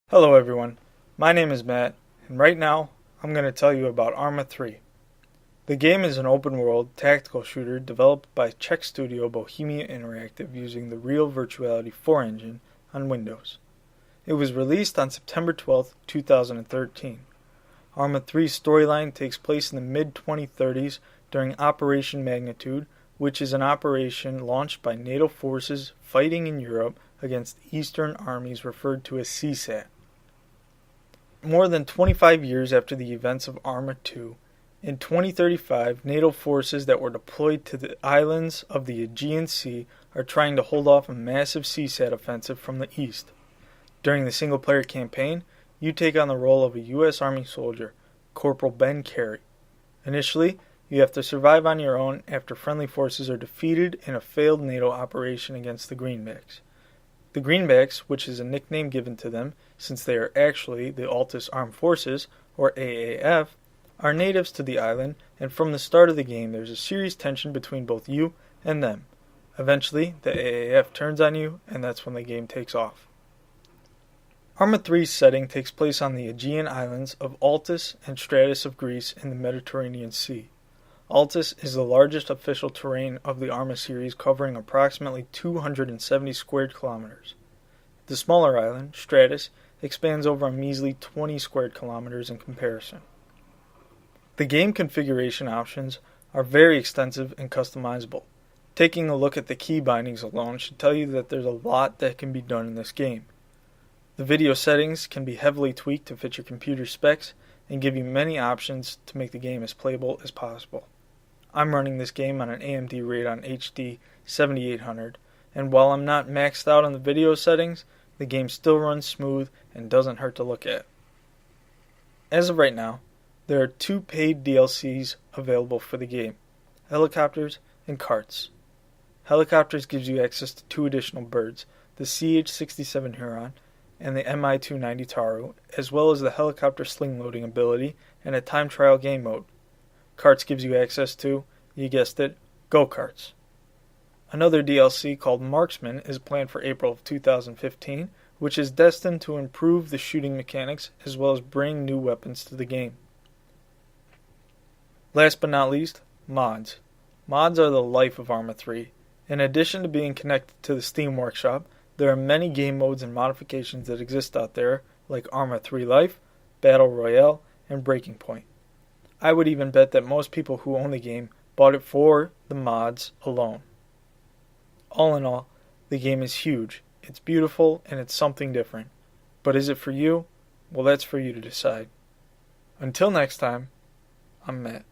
Hello everyone, my name is Matt, and right now I'm going to tell you about ARMA 3. The game is an open-world tactical shooter developed by Czech studio Bohemia Interactive using the Real Virtuality 4 engine on Windows. It was released on September 12, 2013. ARMA 3's storyline takes place in the mid-2030s during Operation Magnitude, which is an operation launched by NATO forces fighting in Europe against Eastern armies referred to as CSAT. More than 25 years after the events of ARMA 2, in 2035, NATO forces that were deployed to the islands of the Aegean Sea are trying to hold off a massive CSAT offensive from the east. During the single-player campaign, you take on the role of a U.S. Army soldier, Corporal Ben Carey. Initially, you have to survive on your own after friendly forces are defeated in a failed NATO operation against the Greenbacks. The Greenbacks, which is a nickname given to them since they are actually the Altus Armed Forces, or AAF, are natives to the island, and from the start of the game there's a serious tension between both you and them. Eventually, the AAF turns on you, and that's when the game takes off. ARMA 3's setting takes place on the Aegean islands of Altus and Stratus of Greece in the Mediterranean Sea. Altus is the largest official terrain of the ARMA series, covering approximately 270 squared kilometers. The smaller island, Stratus, expands over a measly 20 squared kilometers in comparison. The game configuration options are very extensive and customizable. Taking a look at the key bindings alone should tell you that there's a lot that can be done in this game. The video settings can be heavily tweaked to fit your computer specs and give you many options to make the game as playable as possible. I'm running this game on an AMD Radeon HD 7800, and while I'm not maxed out on the video settings, the game still runs smooth and doesn't hurt to look at. As of right now, there are 2 paid DLCs available for the game, Helicopters and Carts. Helicopters gives you access to 2 additional birds, the CH-67 Huron and the Mi-290 Taru, as well as the helicopter sling loading ability and a time trial game mode. Carts gives you access to, you guessed it, go-karts. Another DLC called Marksman is planned for April of 2015, which is destined to improve the shooting mechanics as well as bring new weapons to the game. Last but not least, mods. Mods are the life of ARMA 3. In addition to being connected to the Steam Workshop, there are many game modes and modifications that exist out there, like ARMA 3 Life, Battle Royale, and Breaking Point. I would even bet that most people who own the game bought it for the mods alone. All in all, the game is huge, it's beautiful, and it's something different. But is it for you? Well, that's for you to decide. Until next time, I'm Matt.